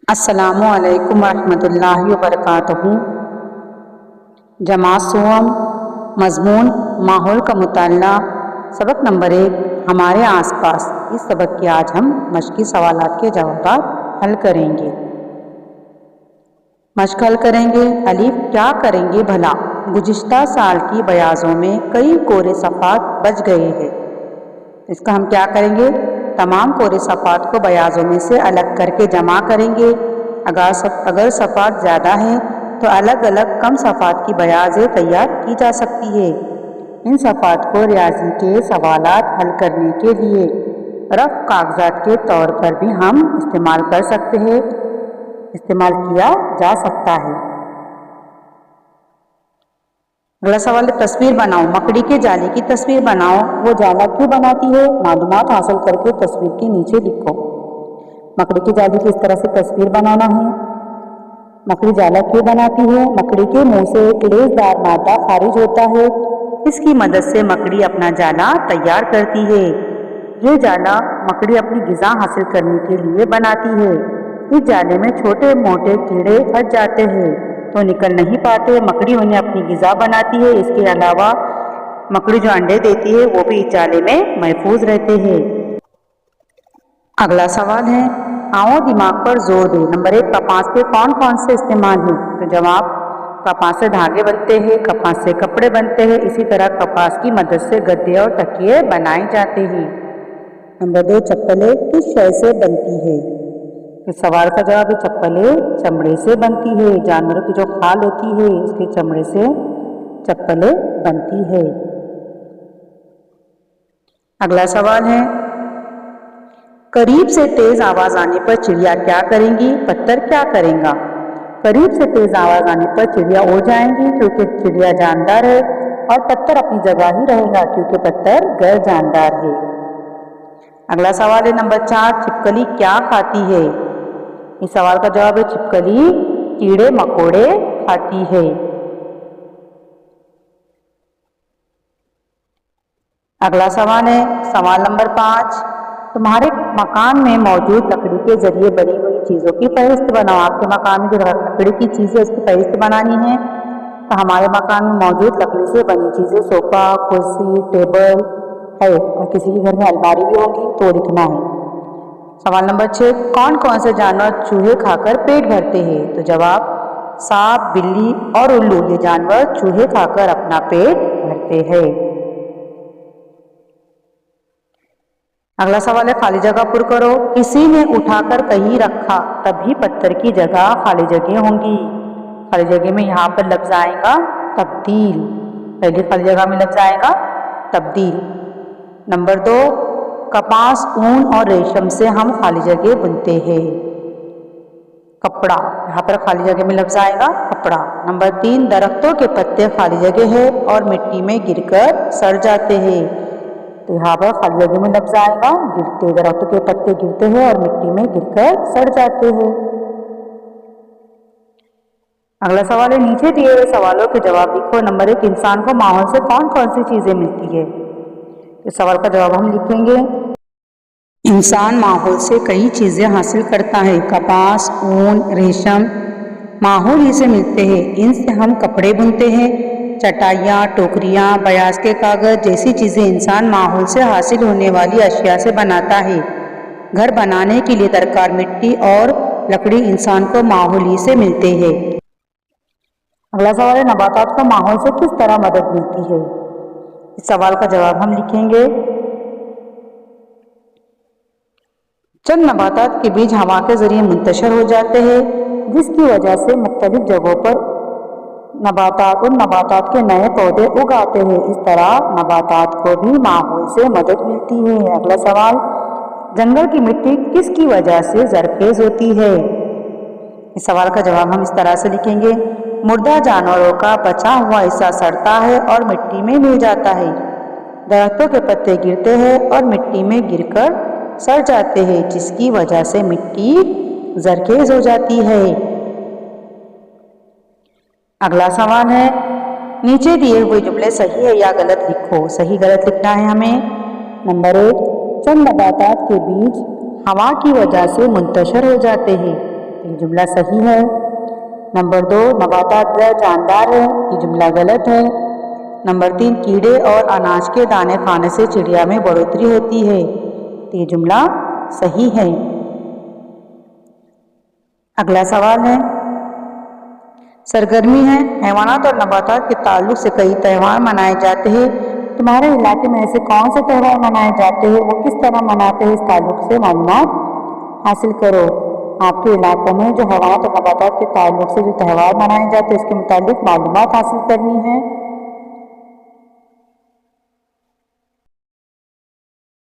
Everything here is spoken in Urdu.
السلام علیکم ورحمۃ اللہ وبرکاتہ۔ جماعت سوم، مضمون ماحول کا مطالعہ، سبق نمبر 1 ہمارے آس پاس۔ اس سبق کے آج ہم مشقی سوالات کے جوابات حل کریں گے۔ مشق حل کریں گے۔ الف، کیا کریں گے بھلا؟ گزشتہ سال کی بیاضوں میں کئی کورے صفحات بچ گئے ہیں۔ اس کا ہم کیا کریں گے؟ تمام کورے صفحات کو بیاضوں میں سے الگ کر کے جمع کریں گے۔ اگر صفحات زیادہ ہیں تو الگ الگ کم صفحات کی بیاضیں تیار کی جا سکتی ہے۔ ان صفحات کو ریاضی کے سوالات حل کرنے کے لیے رف کاغذات کے طور پر بھی ہم استعمال کر سکتے ہیں، استعمال کیا جا سکتا ہے۔ اگلا سوال ہے، تصویر بناؤ۔ مکڑی کے جالے کی تصویر بناؤ۔ وہ جالا کیوں بناتی ہے؟ معلومات حاصل کر کے تصویر کے نیچے لکھو۔ مکڑی کے جالے کی اس طرح سے تصویر بنانا ہے۔ مکڑی جالا کیوں بناتی ہے؟ مکڑی کے منہ سے ایک لیسدار مادہ خارج ہوتا ہے، اس کی مدد سے مکڑی اپنا جالا تیار کرتی ہے۔ یہ جالا مکڑی اپنی غذا حاصل کرنے کے لیے بناتی ہے۔ اس جالے میں چھوٹے موٹے کیڑے پھنس جاتے ہیں تو نکل نہیں پاتے، مکڑی انہیں اپنی غذا بناتی ہے۔ اس کے علاوہ مکڑی جو انڈے دیتی ہے وہ بھی اس جالے میں محفوظ رہتے ہیں۔ اگلا سوال ہے، آؤ دماغ پر زور دیں۔ نمبر 1، کپاس کے کون کون سے استعمال ہیں؟ تو جواب، کپاس سے دھاگے بنتے ہیں، کپاس سے کپڑے بنتے ہیں، اسی طرح کپاس کی مدد سے گدے اور تکیے بنائے جاتے ہیں۔ نمبر 2، چپلیں کس شے سے بنتی ہے؟ اس سوال کا جواب ہے، چپلیں چمڑے سے بنتی ہے۔ جانوروں کی جو کھال ہوتی ہے اس کے چمڑے سے چپلیں بنتی ہے۔ اگلا سوال ہے، قریب سے تیز آواز آنے پر چڑیا کیا کریں گی؟ پتھر کیا کرے گا؟ قریب سے تیز آواز آنے پر چڑیا اڑ جائیں گی کیونکہ چڑیا جاندار ہے، اور پتھر اپنی جگہ ہی رہے گا کیونکہ پتھر غیر جاندار ہے۔ اگلا سوال ہے، نمبر 4، چھپکلی کیا کھاتی ہے؟ اس سوال کا جواب ہے، چھپکلی کیڑے مکوڑے کھاتی ہے۔ اگلا سوال ہے، سوال نمبر 5، تمہارے مکان میں موجود لکڑی کے ذریعے بنی ہوئی چیزوں کی فہرست بناؤ۔ آپ کے مکان میں جو لکڑی کی چیزیں اس کی فہرست بنانی ہے، تو ہمارے مکان میں موجود لکڑی سے بنی چیزیں صوفہ، کرسی، ٹیبل ہے، اور کسی کے گھر میں الماری بھی ہوگی تو لکھنا ہے۔ سوال نمبر 6، کون کون سے جانور چوہے کھا کر پیٹ بھرتے ہیں؟ تو جواب، سانپ، بلی اور الو، یہ جانور چوہے کھا کر اپنا پیٹ بھرتے ہیں۔ اگلا سوال ہے، خالی جگہ پر کرو۔ کسی نے اٹھا کر کہیں رکھا تبھی پتھر کی جگہ خالی جگہ ہوں گی۔ خالی جگہ میں یہاں پر لفظ آئے گا تبدیل، پہلی خالی جگہ میں لفظ آئے گا تبدیل۔ نمبر 2، کپاس، اون اور ریشم سے ہم خالی جگہ بنتے ہیں۔ کپڑا، یہاں پر خالی جگہ میں لفظ آئے گا کپڑا۔ نمبر 3، درختوں کے پتے خالی جگہ ہے اور مٹی میں گر کر سڑ جاتے ہیں، تو یہاں پر خالی جگہ میں لفظ آئے گا گرتے۔ درختوں کے پتے گرتے ہیں اور مٹی میں گر کر سڑ جاتے ہیں۔ اگلا سوال ہے، نیچے دیے ہوئے سوالوں کے جواب لکھو۔ نمبر 1، انسان کو ماحول سے کون کون سی چیزیں ملتی ہے؟ اس سوال کا جواب ہم لکھیں گے، انسان ماحول سے کئی چیزیں حاصل کرتا ہے۔ کپاس، اون، ریشم ماحول ہی سے ملتے ہیں۔ ان سے ہم کپڑے بنتے ہیں۔ چٹائیاں، ٹوکریاں، بیاض کے کاغذ جیسی چیزیں انسان ماحول سے حاصل ہونے والی اشیاء سے بناتا ہے۔ گھر بنانے کے لیے درکار مٹی اور لکڑی انسان کو ماحول ہی سے ملتے ہیں۔ اگلا سوال ہے، نباتات کو ماحول سے کس طرح مدد ملتی ہے؟ اس سوال کا جواب ہم لکھیں گے، چند نباتات کے بیج ہوا کے ذریعے منتشر ہو جاتے ہیں جس کی وجہ سے مختلف جگہوں پر ان نباتات کے نئے پودے اگاتے ہیں۔ اس طرح نباتات کو بھی ماحول سے مدد ملتی ہے۔ اگلا سوال، جنگل کی مٹی کس کی وجہ سے زرخیز ہوتی ہے؟ اس سوال کا جواب ہم اس طرح سے لکھیں گے، مردہ جانوروں کا بچا ہوا حصہ سڑتا ہے اور مٹی میں مل جاتا ہے۔ درختوں کے پتے گرتے ہیں اور مٹی میں گر کر سڑ جاتے ہیں جس کی وجہ سے مٹی زرخیز ہو جاتی ہے۔ اگلا سوال ہے، نیچے دیے ہوئے جملے صحیح ہے یا غلط لکھو۔ صحیح غلط لکھنا ہے ہمیں۔ نمبر 1، چند نباتات کے بیج ہوا کی وجہ سے منتشر ہو جاتے ہیں۔ تو یہ جملہ صحیح ہے۔ نمبر 2، نباتات غیر جاندار ہے، یہ جملہ غلط ہے۔ نمبر 3، کیڑے اور اناج کے دانے کھانے سے چڑیا میں بڑھوتری ہوتی ہے، تو یہ جملہ صحیح ہے۔ اگلا سوال ہے، سرگرمی ہے، حیوانات اور نباتات کے تعلق سے کئی تہوار منائے جاتے ہیں، تمہارے علاقے میں ایسے کون سے تہوار منائے جاتے ہیں، وہ کس طرح مناتے ہیں، اس تعلق سے معلومات حاصل کرو۔ آپ کے علاقوں میں جو حیوانات اور نباتات کے تعلق سے جو تہوار منائے جاتے ہیں اس کے متعلق معلومات حاصل کرنی ہے۔